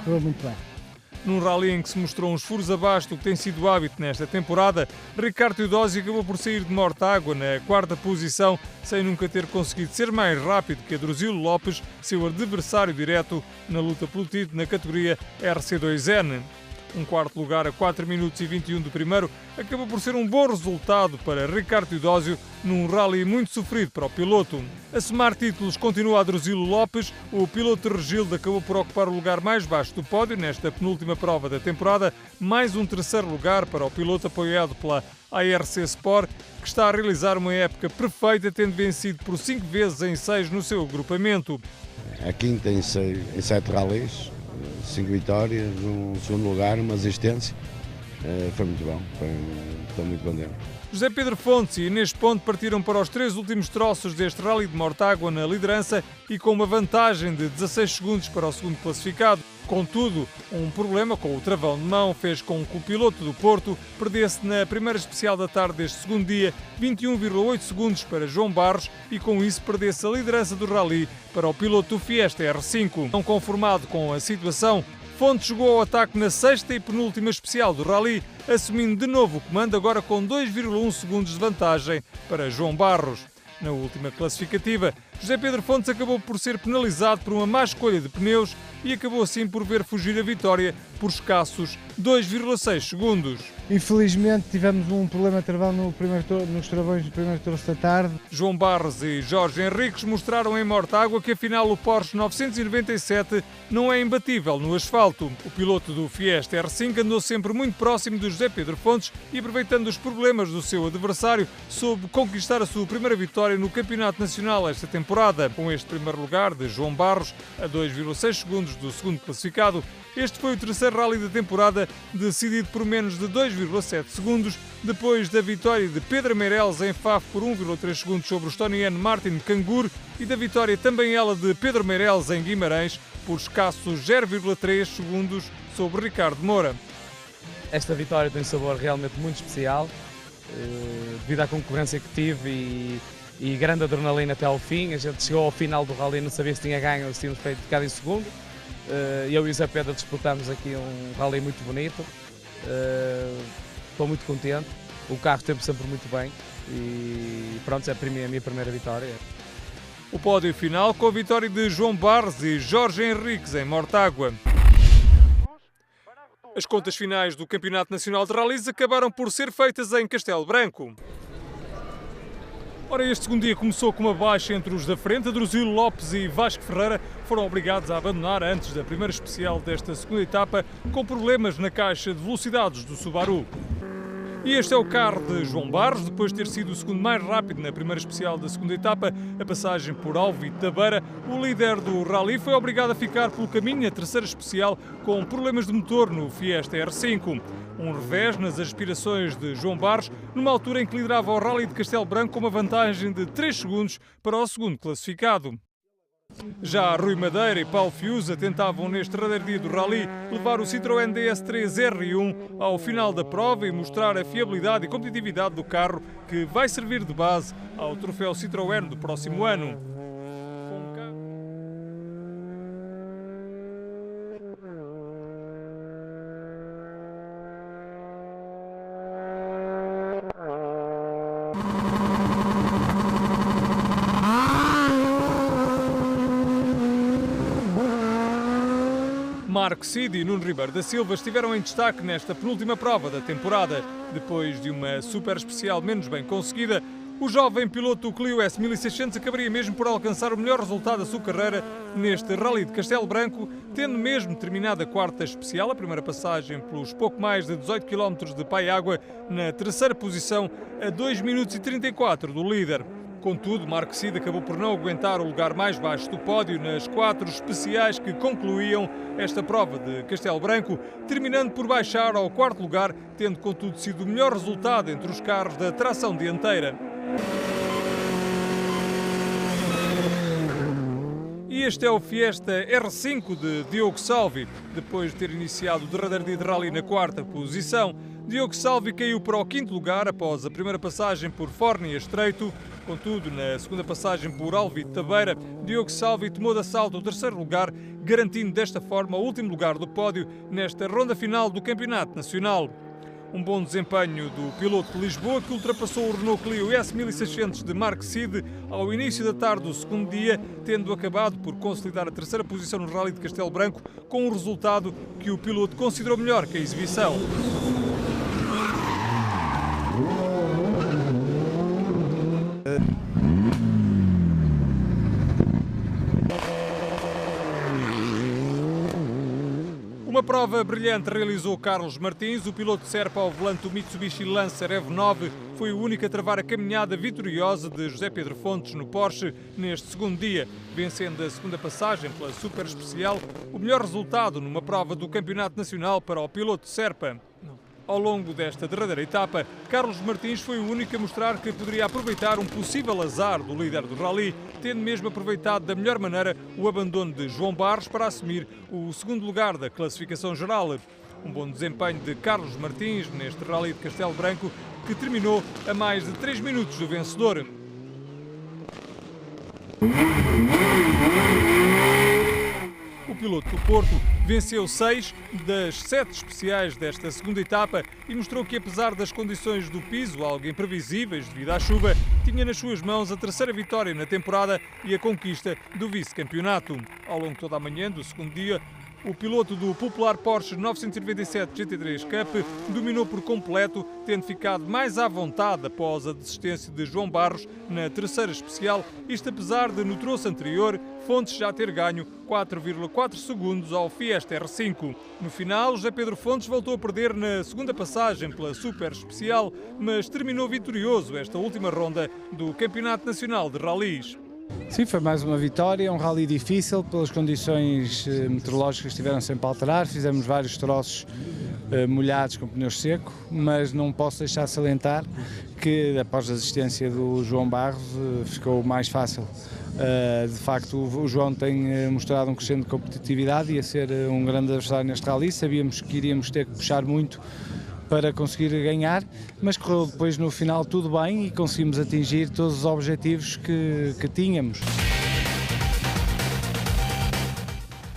correu muito bem. Num rally em que se mostrou uns furos abaixo do que tem sido hábito nesta temporada, Ricardo Teodósio acabou por sair de Mortágua na 4ª posição, sem nunca ter conseguido ser mais rápido que Drusilo Lopes, seu adversário direto na luta pelo título na categoria RC2N. Um 4º lugar a 4 minutos e 21 do primeiro acabou por ser um bom resultado para Ricardo Teodósio num rally muito sofrido para o piloto. A somar títulos continua a Drusilo Lopes. O piloto de Regilde acabou por ocupar o lugar mais baixo do pódio nesta penúltima prova da temporada, mais um 3º lugar para o piloto apoiado pela ARC Sport, que está a realizar uma época perfeita, tendo vencido por 5 vezes em 6 no seu agrupamento. A quinta em 7 rallies, 5 vitórias, um 2º lugar, uma assistência. Foi muito bom, estou muito contente. José Pedro Fontes e Inês Ponte partiram para os 3 últimos troços deste rally de Mortágua na liderança e com uma vantagem de 16 segundos para o 2º classificado. Contudo, um problema com o travão de mão fez com que o piloto do Porto perdesse na primeira especial da tarde deste 2º dia 21,8 segundos para João Barros e com isso perdesse a liderança do rally para o piloto do Fiesta R5. Não conformado com a situação, Fontes jogou ao ataque na 6ª e penúltima especial do rally, assumindo de novo o comando agora com 2,1 segundos de vantagem para João Barros. Na última classificativa, José Pedro Fontes acabou por ser penalizado por uma má escolha de pneus e acabou assim por ver fugir a vitória por escassos 2,6 segundos. Infelizmente tivemos um problema de travão nos travões do primeiro troço da tarde. João Barros e Jorge Henriques mostraram em Mortágua que afinal o Porsche 997 não é imbatível no asfalto. O piloto do Fiesta R5 andou sempre muito próximo de José Pedro Fontes e, aproveitando os problemas do seu adversário, soube conquistar a sua primeira vitória no Campeonato Nacional esta temporada. Com este primeiro lugar de João Barros, a 2,6 segundos do 2º classificado, este foi o 3º rally da temporada, decidido por menos de 2,7 segundos, depois da vitória de Pedro Meireles em Faf por 1,3 segundos sobre o estoniano Martin Cangur e da vitória também ela de Pedro Meireles em Guimarães por escassos 0,3 segundos sobre Ricardo Moura. Esta vitória tem um sabor realmente muito especial, devido à concorrência que tive e grande adrenalina até ao fim. A gente chegou ao final do rally, não sabia se tinha ganho ou se tínhamos ficado em segundo. Eu e o Zé Pedro disputamos aqui um rally muito bonito, estou muito contente, o carro esteve sempre muito bem e pronto, é a minha primeira vitória. O pódio final com a vitória de João Barros e Jorge Henriques em Mortágua. As contas finais do Campeonato Nacional de Rallys acabaram por ser feitas em Castelo Branco. Ora, este 2º dia começou com uma baixa entre os da frente. Drusilo Lopes e Vasco Ferreira foram obrigados a abandonar antes da primeira especial desta 2ª etapa, com problemas na caixa de velocidades do Subaru. E este é o carro de João Barros, depois de ter sido o segundo mais rápido na primeira especial da segunda etapa, a passagem por Alvite da Beira. O líder do rally foi obrigado a ficar pelo caminho na terceira especial com problemas de motor no Fiesta R5. Um revés nas aspirações de João Barros, numa altura em que liderava o Rally de Castelo Branco com uma vantagem de 3 segundos para o segundo classificado. Já Rui Madeira e Paulo Fiuza tentavam neste derradeiro dia do Rally levar o Citroën DS3 R1 ao final da prova e mostrar a fiabilidade e competitividade do carro que vai servir de base ao troféu Citroën do próximo ano. Marco Cid e Nuno Ribeiro da Silva estiveram em destaque nesta penúltima prova da temporada. Depois de uma super especial menos bem conseguida, o jovem piloto do Clio S1600 acabaria mesmo por alcançar o melhor resultado da sua carreira neste Rally de Castelo Branco, tendo mesmo terminado a quarta especial, a primeira passagem pelos pouco mais de 18 km de Paiágua, na terceira posição, a 2 minutos e 34 do líder. Contudo, Marco Cid acabou por não aguentar o lugar mais baixo do pódio nas 4 especiais que concluíam esta prova de Castelo Branco, terminando por baixar ao 4º lugar, tendo contudo sido o melhor resultado entre os carros da tração dianteira. E este é o Fiesta R5 de Diogo Salvi. Depois de ter iniciado o derradeiro dia de rally na 4ª posição, Diogo Salvi caiu para o 5º lugar após a primeira passagem por Fórnia Estreito. Contudo, na segunda passagem por Alvite da Beira, Diogo Salvi tomou de assalto o 3º lugar, garantindo desta forma o último lugar do pódio nesta ronda final do Campeonato Nacional. Um bom desempenho do piloto de Lisboa, que ultrapassou o Renault Clio S1600 de Marco Cid ao início da tarde do segundo dia, tendo acabado por consolidar a terceira posição no Rally de Castelo Branco, com um resultado que o piloto considerou melhor que a exibição. Uma prova brilhante realizou Carlos Martins. O piloto Serpa ao volante do Mitsubishi Lancer Evo 9 foi o único a travar a caminhada vitoriosa de José Pedro Fontes no Porsche neste segundo dia, vencendo a segunda passagem pela Super Especial, o melhor resultado numa prova do Campeonato Nacional para o piloto Serpa. Ao longo desta derradeira etapa, Carlos Martins foi o único a mostrar que poderia aproveitar um possível azar do líder do Rally, tendo mesmo aproveitado da melhor maneira o abandono de João Barros para assumir o segundo lugar da classificação geral. Um bom desempenho de Carlos Martins neste Rally de Castelo Branco, que terminou a mais de 3 minutos do vencedor. O piloto do Porto venceu 6 das 7 especiais desta segunda etapa e mostrou que, apesar das condições do piso algo imprevisíveis devido à chuva, tinha nas suas mãos a terceira vitória na temporada e a conquista do vice-campeonato. Ao longo de toda a manhã do segundo dia, o piloto do popular Porsche 997 GT3 Cup dominou por completo, tendo ficado mais à vontade após a desistência de João Barros na terceira especial, isto apesar de no troço anterior Fontes já ter ganho 4,4 segundos ao Fiesta R5. No final, José Pedro Fontes voltou a perder na segunda passagem pela Super Especial, mas terminou vitorioso esta última ronda do Campeonato Nacional de Rallys. Sim, foi mais uma vitória, um rally difícil, pelas condições meteorológicas estiveram sempre a alterar, fizemos vários troços molhados com pneus seco, mas não posso deixar de salientar que após a desistência do João Barros ficou mais fácil. De facto, o João tem mostrado um crescente de competitividade e a ser um grande adversário neste rally. Sabíamos que iríamos ter que puxar muito para conseguir ganhar, mas correu depois no final tudo bem e conseguimos atingir todos os objetivos que tínhamos.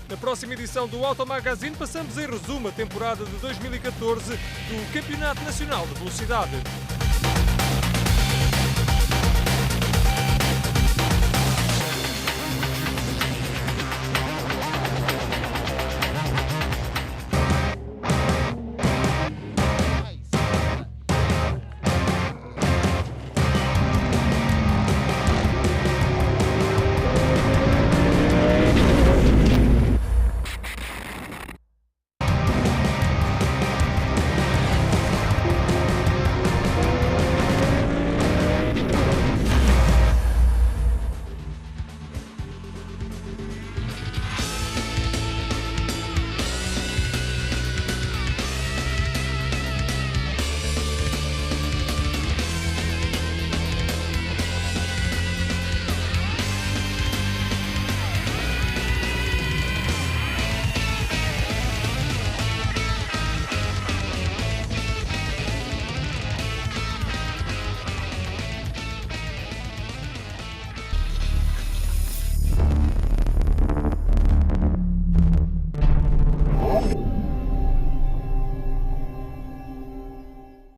Na próxima edição do Auto Magazine passamos em resumo a temporada de 2014 do Campeonato Nacional de Velocidade.